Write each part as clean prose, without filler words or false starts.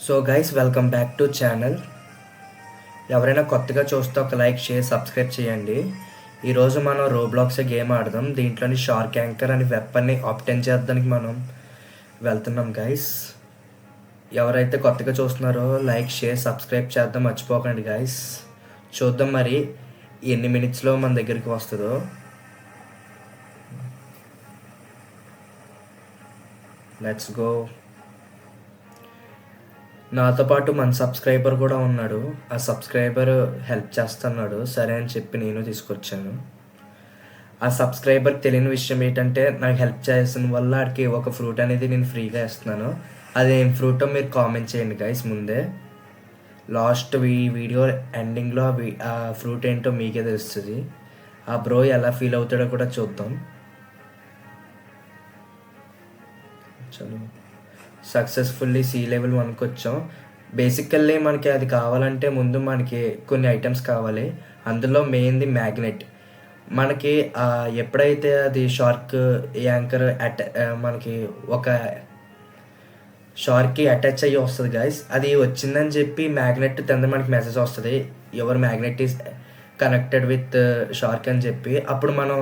So guys welcome back to channel. ఎవరైనా కొత్తగా చూస్తే ఒక లైక్ షేర్ సబ్స్క్రైబ్ చేయండి. ఈరోజు మనం రోబ్లాక్స్ గేమ్ ఆడదాం. దీంట్లోని షార్క్ యాంకర్ అని వెపన్ని ఆప్టెన్ చేద్దానికి మనం వెళ్తున్నాం గైస్. ఎవరైతే కొత్తగా చూస్తున్నారో లైక్ షేర్ సబ్స్క్రైబ్ చేద్దాం మర్చిపోకండి గైస్. చూద్దాం మరి ఎన్ని మినిట్స్లో మన దగ్గరికి వస్తుందో. Let's go. నాతో పాటు మన సబ్స్క్రైబర్ కూడా ఉన్నాడు. ఆ సబ్స్క్రైబర్ హెల్ప్ చేస్తున్నాడు, సరే అని చెప్పి నేను తీసుకొచ్చాను. ఆ సబ్స్క్రైబర్కి తెలియని విషయం ఏంటంటే నాకు హెల్ప్ చేసిన వల్ల ఆడికి ఒక ఫ్రూట్ అనేది నేను ఫ్రీగా ఇస్తున్నాను. అదేం ఫ్రూటో మీరు కామెంట్ చేయండి గైస్. ముందే లాస్ట్ వీడియో ఎండింగ్లో ఆ ఫ్రూట్ ఏంటో మీకే తెలుస్తుంది. ఆ బ్రో ఎలా ఫీల్ అవుతాడో కూడా చూద్దాం. చలో, సక్సెస్ఫుల్లీ సీ లెవెల్ 1కి వచ్చాం. బేసికల్లీ మనకి అది కావాలంటే ముందు మనకి కొన్ని ఐటమ్స్ కావాలి. అందులో మెయిన్ది మ్యాగ్నెట్. మనకి ఎప్పుడైతే అది షార్క్ యాంకర్ మనకి ఒక షార్క్కి అటాచ్ అయ్యి వస్తుంది గైస్. అది వచ్చిందని చెప్పి మ్యాగ్నెట్ కింద మనకి మెసేజ్ వస్తుంది, your magnet is connected with shark అని చెప్పి. అప్పుడు మనం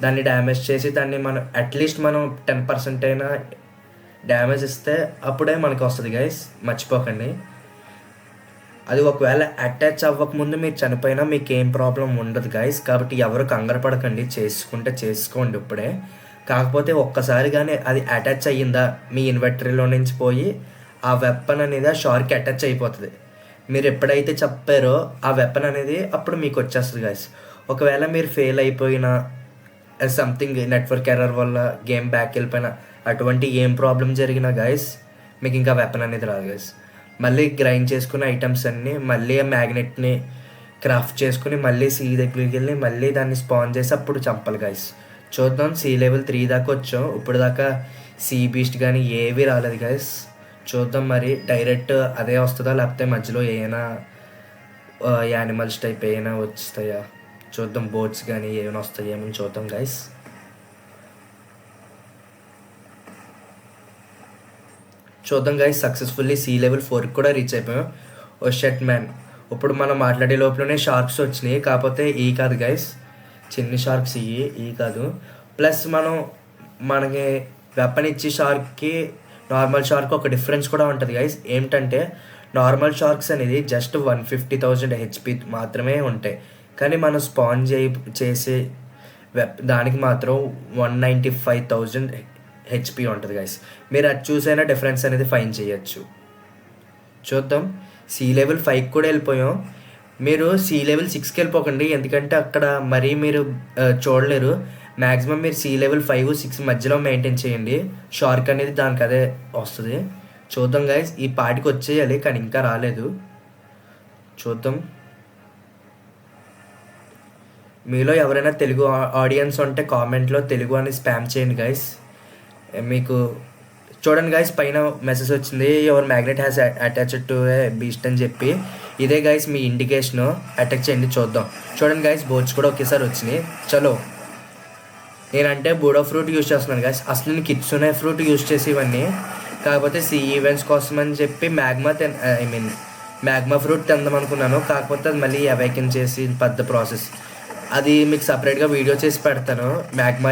దాన్ని డ్యామేజ్ చేసి దాన్ని మనం అట్లీస్ట్ మనం 10% అయినా డ్యామేజ్ ఇస్తే అప్పుడే మనకి వస్తుంది గైస్, మర్చిపోకండి. అది ఒకవేళ అటాచ్ అవ్వకముందు మీరు చనిపోయినా మీకు ఏం ప్రాబ్లం ఉండదు గైస్. కాబట్టి ఎవరు కంగారు పడకండి, చేసుకుంటే చేసుకోండి ఇప్పుడే. కాకపోతే ఒక్కసారి కానీ అది అటాచ్ అయ్యిందా మీ ఇన్వెంటరీలో నుంచి పోయి ఆ వెపన్ అనేది ఆ షార్క్కి అటాచ్ అయిపోతుంది. మీరు ఎప్పుడైతే చెప్పారో ఆ వెపన్ అనేది అప్పుడు మీకు వచ్చేస్తుంది గైస్. ఒకవేళ మీరు ఫెయిల్ అయిపోయినా సంథింగ్ నెట్వర్క్ ఎర్రర్ వల్ల గేమ్ బ్యాక్ వెళ్ళిపోయినా అటువంటి ఏం ప్రాబ్లం జరిగినా గైస్ మీకు ఇంకా వెపన్ అనేది రాదు గైస్. మళ్ళీ గ్రైండ్ చేసుకున్న ఐటమ్స్ అన్నీ మళ్ళీ ఆ మ్యాగ్నెట్ని క్రాఫ్ట్ చేసుకుని మళ్ళీ సీ దగ్గరికి వెళ్ళి మళ్ళీ దాన్ని స్పాన్ చేసి అప్పుడు చంపాలి గైస్. చూద్దాం, సీ లెవెల్ 3 దాకా వచ్చాం. ఇప్పుడు దాకా సీ బీస్ట్ కానీ ఏవి రాలేదు గైస్. చూద్దాం మరి డైరెక్ట్ అదే వస్తుందా లేకపోతే మధ్యలో ఏమైనా యానిమల్స్ టైప్ ఏమైనా వస్తాయా చూద్దాం. బోట్స్ కానీ ఏమైనా వస్తాయేమో చూద్దాం గైస్. చూద్దాం గైస్. సక్సెస్ఫుల్లీ సీ లెవెల్ 4కి కూడా రీచ్ అయిపోయాం. ఓ షట్ మ్యాన్, ఇప్పుడు మనం మాట్లాడే లోపలనే షార్క్స్ వచ్చినాయి. కాకపోతే ఈ కాదు గైస్, చిన్ని షార్క్స్ ఈ కాదు. ప్లస్ మనకి వెపన్ ఇచ్చి షార్క్కి నార్మల్ షార్క్ ఒక డిఫరెన్స్ కూడా ఉంటుంది గైస్. ఏమిటంటే నార్మల్ షార్క్స్ అనేది జస్ట్ 150,000 HP మాత్రమే ఉంటాయి. కానీ మనం స్పాన్ చేసే దానికి మాత్రం 195,000 HP ఉంటుంది గైస్. మీరు అది చూసైనా డిఫరెన్స్ అనేది ఫైన్ చేయొచ్చు. చూద్దాం. సీ లెవెల్ 5కి కూడా వెళ్ళిపోయాం. మీరు సీ లెవెల్ 6కి వెళ్ళిపోకండి, ఎందుకంటే అక్కడ మరీ మీరు చూడలేరు. మ్యాక్సిమం మీరు సీ లెవెల్ 5, 6 మధ్యలో మెయింటైన్ చేయండి. షార్క్ అనేది దానికి అదే వస్తుంది. చూద్దాం గైస్. ఈ పాటికి వచ్చేయాలి కానీ ఇంకా రాలేదు. చూద్దాం. మీలో ఎవరైనా తెలుగు ఆడియన్స్ ఉంటే కామెంట్లో తెలుగు అని స్పామ్ చేయండి గైస్. మీకు చూడండి గైస్, పైన మెసేజ్ వచ్చింది, your magnet has attached to a beast అని చెప్పి. ఇదే గైస్ మీ ఇండికేషను. అటాక్ చేయండి చూద్దాం. చూడండి గైస్, బోట్స్ కూడా ఒకేసారి వచ్చినాయి. చలో, నేనంటే బూడో ఫ్రూట్ యూజ్ చేస్తున్నాను గైస్. అసలు నేను కిట్సునే ఫ్రూట్ యూజ్ చేసి ఇవన్నీ, కాకపోతే సీ ఈవెంట్స్ కోసం అని చెప్పి మ్యాగ్మా ఫ్రూట్ తిందాం అనుకున్నాను. కాకపోతే అది మళ్ళీ అవేకెన్ చేసి పెద్ద ప్రాసెస్. అది మీకు సపరేట్గా వీడియో చేసి పెడతాను. మ్యాగ్మా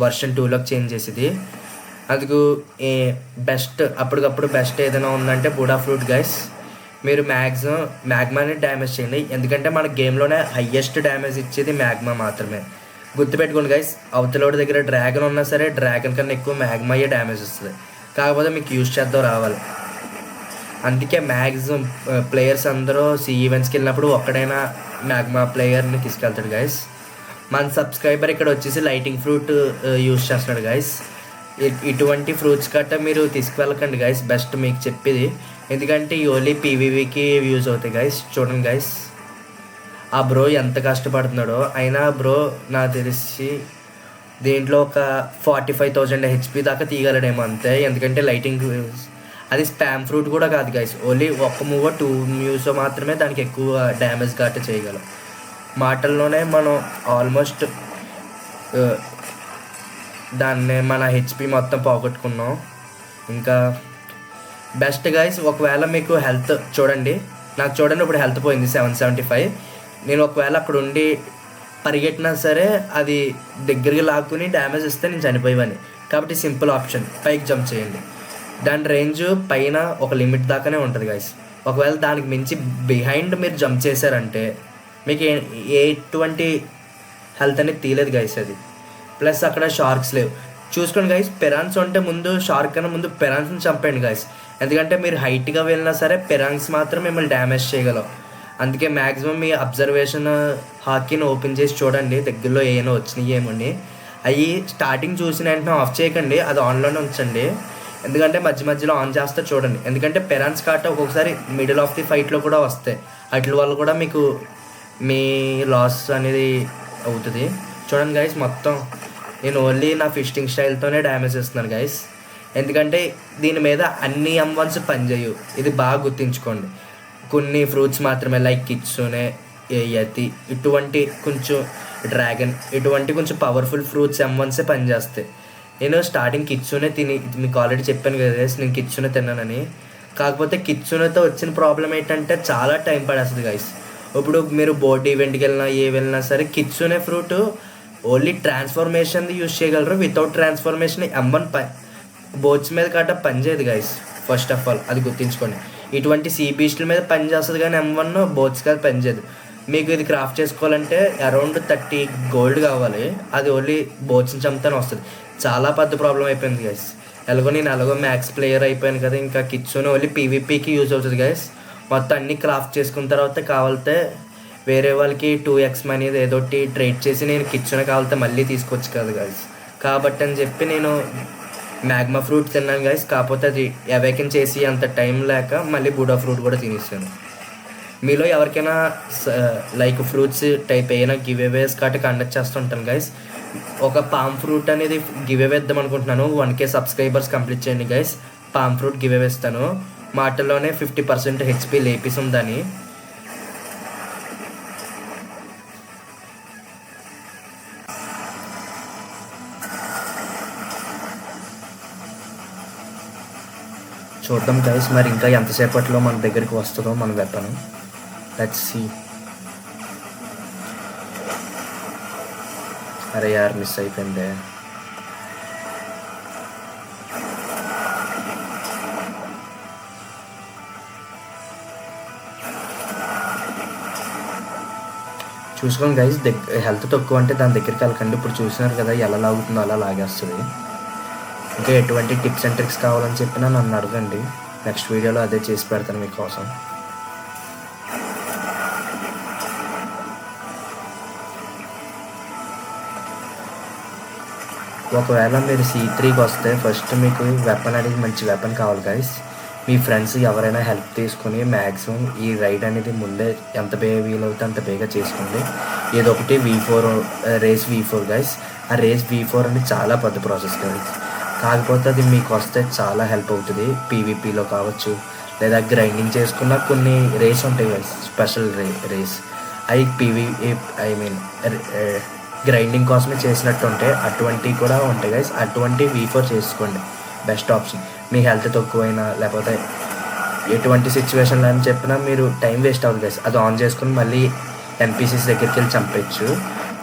వర్షన్ 2లోకి చేంజ్ చేసేది. అందుకు బెస్ట్ అప్పటికప్పుడు బెస్ట్ ఏదైనా ఉందంటే బూడా ఫ్రూట్ గైస్. మీరు మ్యాగ్మాని డ్యామేజ్ చేయండి, ఎందుకంటే మన గేమ్లోనే హయ్యెస్ట్ డ్యామేజ్ ఇచ్చేది మ్యాగ్మా మాత్రమే. గుర్తుపెట్టుకోండి గైస్. అవతలోడి దగ్గర డ్రాగన్ ఉన్నా సరే డ్రాగన్ కన్నా ఎక్కువ మ్యాగ్మాయే డ్యామేజ్ వస్తుంది. కాకపోతే మీకు యూజ్ చేద్దాం రావాలి. అందుకే మ్యాక్సిమం ప్లేయర్స్ అందరూ సీ ఈవెంట్స్కి వెళ్ళినప్పుడు ఒక్కడైనా మ్యాగ్మా ప్లేయర్ని తీసుకెళ్తాడు గైస్. మన సబ్స్క్రైబర్ ఇక్కడ వచ్చేసి లైటింగ్ ఫ్రూట్ యూజ్ చేస్తున్నాడు గైస్. ఇటువంటి ఫ్రూట్స్ గట్రా మీరు తీసుకువెళ్ళకండి గైస్, బెస్ట్ మీకు చెప్పేది. ఎందుకంటే ఓన్లీ పీవీవీకి యూజ్ అవుతాయి గైస్. చూడండి గైస్, ఆ బ్రో ఎంత కష్టపడుతున్నాడో. అయినా బ్రో నాకు తెలిసి దీంట్లో ఒక 45,000 HP దాకా తీయగలడేమో అంతే. ఎందుకంటే లైటింగ్ అది స్పామ్ ఫ్రూట్ కూడా కాదు గైస్. ఓన్లీ 1 మూవ్ 2 మూవ్స్ మాత్రమే దానికి ఎక్కువ డ్యామేజ్ గట్ట చేయగలం. మాటల్లోనే మనం ఆల్మోస్ట్ దాన్ని మన HP మొత్తం పోగొట్టుకున్నాం. ఇంకా బెస్ట్ గైస్. ఒకవేళ మీకు హెల్త్ చూడండి, నాకు చూడండి ఇప్పుడు హెల్త్ పోయింది 775. నేను ఒకవేళ అక్కడ ఉండి పరిగెట్టినా సరే అది దగ్గరికి లాక్కుని డ్యామేజ్ ఇస్తే నేను చనిపోయేవాడిని. కాబట్టి సింపుల్ ఆప్షన్, పైకి జంప్ చేయండి. దాని రేంజ్ పైన ఒక లిమిట్ దాకానే ఉంటుంది గైస్. ఒకవేళ దానికి మించి బిహైండ్ మీరు జంప్ చేశారంటే మీకు ఎటువంటి హెల్త్ అనేది తీయలేదు గైస్ అది. ప్లస్ అక్కడ షార్క్స్ లేవు. చూసుకోండి గైస్, పెరాన్స్ ఉంటే ముందు షార్క్ కన్నా ముందు పెరాన్స్ని చంపండి గైస్. ఎందుకంటే మీరు హైట్గా వెళ్ళినా సరే పెరాన్స్ మాత్రం మిమ్మల్ని డ్యామేజ్ చేయగలవు. అందుకే మ్యాక్సిమం మీ అబ్జర్వేషన్ హాకీని ఓపెన్ చేసి చూడండి దగ్గరలో ఏమైనా వచ్చినాయి ఏమని. అవి స్టార్టింగ్ చూసిన వెంటనే ఆఫ్ చేయకండి, అది ఆన్లోనే ఉంచండి. ఎందుకంటే మధ్య మధ్యలో ఆన్ చేస్తే చూడండి. ఎందుకంటే పెరాన్స్ కాట ఒక్కొక్కసారి మిడిల్ ఆఫ్ ది ఫైట్లో కూడా వస్తాయి. వాటి వల్ల కూడా మీకు మీ లాస్ అనేది అవుతుంది. చూడండి గైస్, మొత్తం నేను ఓన్లీ నా ఫిషింగ్ స్టైల్తోనే డ్యామేజ్ ఇస్తున్నాను గైస్. ఎందుకంటే దీని మీద అన్ని M1s పనిచేయు, ఇది బాగా గుర్తుంచుకోండి. కొన్ని ఫ్రూట్స్ మాత్రమే, లైక్ కిట్సునే, యతి, ఇటువంటి కొంచెం డ్రాగన్, ఇటువంటి కొంచెం పవర్ఫుల్ ఫ్రూట్స్ M1s పనిచేస్తాయి. నేను స్టార్టింగ్ కిట్సునే తిని మీకు ఆల్రెడీ చెప్పాను కదా గైస్, నేను కిట్సునే తిన్నానని. కాకపోతే కిట్సునేతో వచ్చిన ప్రాబ్లం ఏంటంటే చాలా టైం పడేస్తుంది గైస్. ఇప్పుడు మీరు బోర్డు ఈవెంట్కి వెళ్ళినా వెళ్ళినా సరే కిట్సునే ఫ్రూట్ ఓన్లీ ట్రాన్స్ఫర్మేషన్ యూజ్ చేయగలరు. వితౌట్ ట్రాన్స్ఫర్మేషన్ M1 బోట్స్ మీద కాట పనిచేయదు గైస్. ఫస్ట్ ఆఫ్ ఆల్ అది గుర్తుంచుకోండి. ఇటువంటి సీ బీస్ట్ల మీద పని చేస్తుంది కానీ M1 బోట్స్ కాదు పనిచేయదు. మీకు ఇది క్రాఫ్ట్ చేసుకోవాలంటే అరౌండ్ 30 గోల్డ్ కావాలి. అది ఓన్లీ బోట్స్ని చంపుతానే వస్తుంది. చాలా పెద్ద ప్రాబ్లం అయిపోయింది గైస్. నేను ఎలాగో మ్యాక్స్ ప్లేయర్ అయిపోయాను కదా, ఇంకా కిట్సునే ఓన్లీ PvPకి యూజ్ అవుతుంది గైస్. మొత్తం అన్నీ క్రాఫ్ట్ చేసుకున్న తర్వాత కావాలితే వేరే వాళ్ళకి 2x మనీ ఏదోటి ట్రేడ్ చేసి నేను కిచ్చునే కావాలితే మళ్ళీ తీసుకొచ్చు కదా గైస్. కాబట్టి అని చెప్పి నేను మ్యాగ్మా ఫ్రూట్ తిన్నాను గైస్. కాకపోతే అది అవేకెన్ చేసి అంత టైం లేక మళ్ళీ బుడా ఫ్రూట్ కూడా తినేసాను. మీలో ఎవరికైనా లైక్ ఫ్రూట్స్ టైప్ ఏమైనా గివ్ అవేస్ కాటి కండక్ట్ చేస్తుంటాను గైస్. ఒక పామ్ ఫ్రూట్ అనేది గివ్ అవే ఇద్దాం అనుకుంటున్నాను. 1K సబ్స్క్రైబర్స్ కంప్లీట్ చేయండి guys. Palm fruit give away ఇస్తాను. మాటల్లోనే 50% HP లేపీస్ ఉందని. చూద్దాం గైస్, మరి ఇంకా ఎంతసేపట్లో మన దగ్గరికి వస్తుందో మన వెపన్. Let's see. అరే యార్, మిస్ అయిపోయిందే. చూసుకోండి గైస్, హెల్త్ తక్కువ అంటే దాని దగ్గరికి వెళ్ళకండి. ఇప్పుడు చూసినారు కదా ఎలా లాగుతుందో అలా లాగేస్తుంది. ఇంకా ఎటువంటి టిప్స్ అండ్ ట్రిక్స్ కావాలని చెప్పినా నన్ను అడగండి. నెక్స్ట్ వీడియోలో అదే చేసి పెడతాను మీకోసం. ఒకవేళ మీరు C3కి వస్తే ఫస్ట్ మీకు వెపన్ అనేది మంచి వెపన్ కావాలి గైస్. మీ ఫ్రెండ్స్ ఎవరైనా హెల్ప్ తీసుకుని మ్యాక్సిమం ఈ రైడ్ అనేది ముందే ఎంత బేగా వీలవుతే అంత బేగా చేసుకోండి. ఏదొకటి V4 రేస్ V4 గైస్. ఆ రేస్ V4 అనేది చాలా పెద్ద ప్రాసెస్ గైస్. కాకపోతే అది మీకు వస్తే చాలా హెల్ప్ అవుతుంది. PvPలో కావచ్చు, లేదా గ్రైండింగ్ చేసుకున్న కొన్ని రేస్ ఉంటాయి గైస్, స్పెషల్ రేస్. అవి గ్రైండింగ్ కోసమే చేసినట్టు ఉంటాయి. అటువంటివి కూడా ఉంటాయి గైస్. అటువంటి V4 చేసుకోండి, బెస్ట్ ఆప్షన్. మీ హెల్త్ తక్కువైనా లేకపోతే ఎటువంటి సిచ్యువేషన్లో అని చెప్పినా మీరు టైం వేస్ట్ అవుతుంది గైస్. అది ఆన్ చేసుకుని మళ్ళీ NPCs దగ్గరికి వెళ్ళి చంపచ్చు.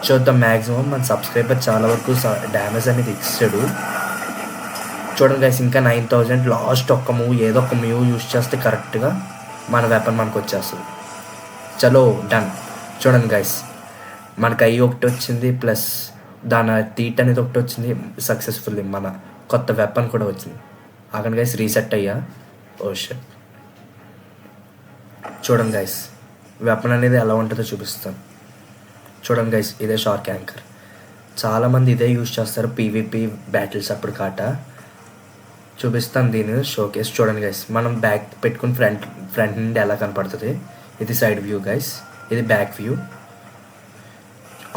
చూద్దాం. మ్యాక్సిమం మన సబ్స్క్రైబర్ చాలా వరకు డ్యామేజ్ అనేది ఇచ్చాడు. చూడండి గైస్, ఇంకా 9000. లాస్ట్ ఒక్క మూవ్, ఏదో ఒక మూవ్ యూజ్ చేస్తే కరెక్ట్గా మన వెపన్ మనకు వచ్చేస్తుంది. చలో డన్. చూడండి గైస్, మనకు ఐ ఒకటి వచ్చింది, ప్లస్ దాని తీట్ అనేది ఒకటి వచ్చింది. సక్సెస్ఫుల్లీ మన కొత్త వెపన్ కూడా వచ్చింది. అక్కడ గైస్ రీసెట్ అయ్యా. Oh shit. చూడండి గైస్, వెపన్ అనేది ఎలా ఉంటుందో చూపిస్తాను. చూడండి గైస్, ఇదే షార్క్ యాంకర్. చాలామంది ఇదే యూజ్ చేస్తారు PvP బ్యాటిల్స్ అప్పుడు కాట. చూపిస్తాను దీని షోకేస్. చూడండి గైస్, మనం బ్యాక్ పెట్టుకుని ఫ్రంట్ నుండి ఎలా కనపడుతుంది. ఇది సైడ్ వ్యూ గైస్, ఇది బ్యాక్ వ్యూ.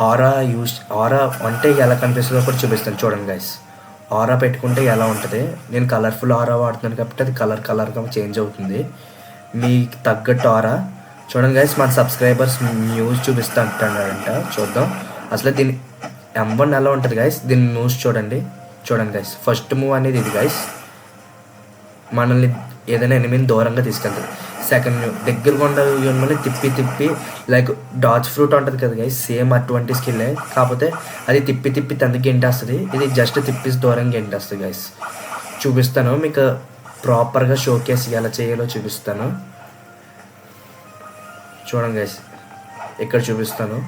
ఆరా అంటే ఎలా కనిపిస్తుందో కూడా చూపిస్తాను. చూడండి గైస్, ఆరా పెట్టుకుంటే ఎలా ఉంటుంది. నేను కలర్ఫుల్ ఆరా వాడుతున్నాను కాబట్టి అది కలర్గా చేంజ్ అవుతుంది. మీకు తగ్గట్టు ఆరా. చూడండి గైస్, మన సబ్స్క్రైబర్స్ న్యూస్ చూపిస్తా అంటున్నారంట. చూద్దాం అసలు దీని M1 ఎలా ఉంటుంది గైస్. దీని న్యూస్ చూడండి గైస్. ఫస్ట్ మూవ్ అనేది ఇది గైస్. మనల్ని ఏదైనా ఎనిమిది దూరంగా తీసుకెళ్తుంది. సెకండ్ వ్యూ దగ్గరగా ఉన్న వ్యూని తిప్పి లైక్ డాజ్ ఫ్రూట్ ఉంటుంది కదా గైస్, సేమ్ అటువంటి స్కిల్లే, కాకపోతే అది తిప్పి తందుకు గెంటేస్తుంది, ఇది జస్ట్ తిప్పేసి దూరంగా గెంటేస్తుంది గైస్. చూపిస్తాను మీకు ప్రాపర్గా షోకేస్ ఎలా చేయాలో చూపిస్తాను. చూడండి గైస్, ఇక్కడ చూపిస్తాను.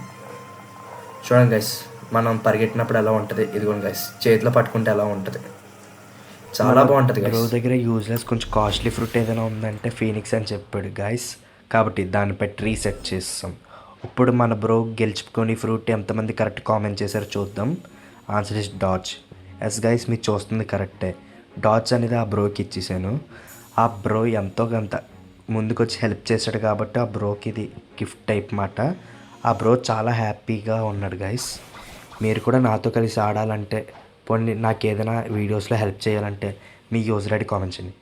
చూడండి గైస్, మనం పరిగెట్టినప్పుడు ఎలా ఉంటుంది, ఇదిగోండి గైస్, చేతిలో పట్టుకుంటే ఎలా ఉంటుంది, చాలా బాగుంటుంది గైస్. బ్రో దగ్గర యూజ్లెస్ కొంచెం కాస్ట్లీ ఫ్రూట్ ఏదైనా ఉందంటే ఫీనిక్స్ అని చెప్పాడు గైస్, కాబట్టి దాన్ని పెట్టి రీసెట్ చేస్తాం. ఇప్పుడు మన బ్రో గెలుచుకొని ఫ్రూట్ ఎంతమంది కరెక్ట్ కామెంట్ చేశారో చూద్దాం. Answer is Dutch. Yes guys, మీరు చూస్తుంది కరెక్టే, డాచ్ అనేది ఆ బ్రోకి ఇచ్చేసాను. ఆ బ్రో ఎంతో కొంత ముందుకు వచ్చి హెల్ప్ చేశాడు కాబట్టి ఆ బ్రోకి ఇది గిఫ్ట్ టైప్ మాట. ఆ బ్రో చాలా హ్యాపీగా ఉన్నాడు గైస్. మీరు కూడా నాతో కలిసి ఆడాలంటే, పోనీ నాకు ఏదైనా వీడియోస్లో హెల్ప్ చేయాలంటే మీ యూజర్ ఐడి కామెంట్ చేయండి.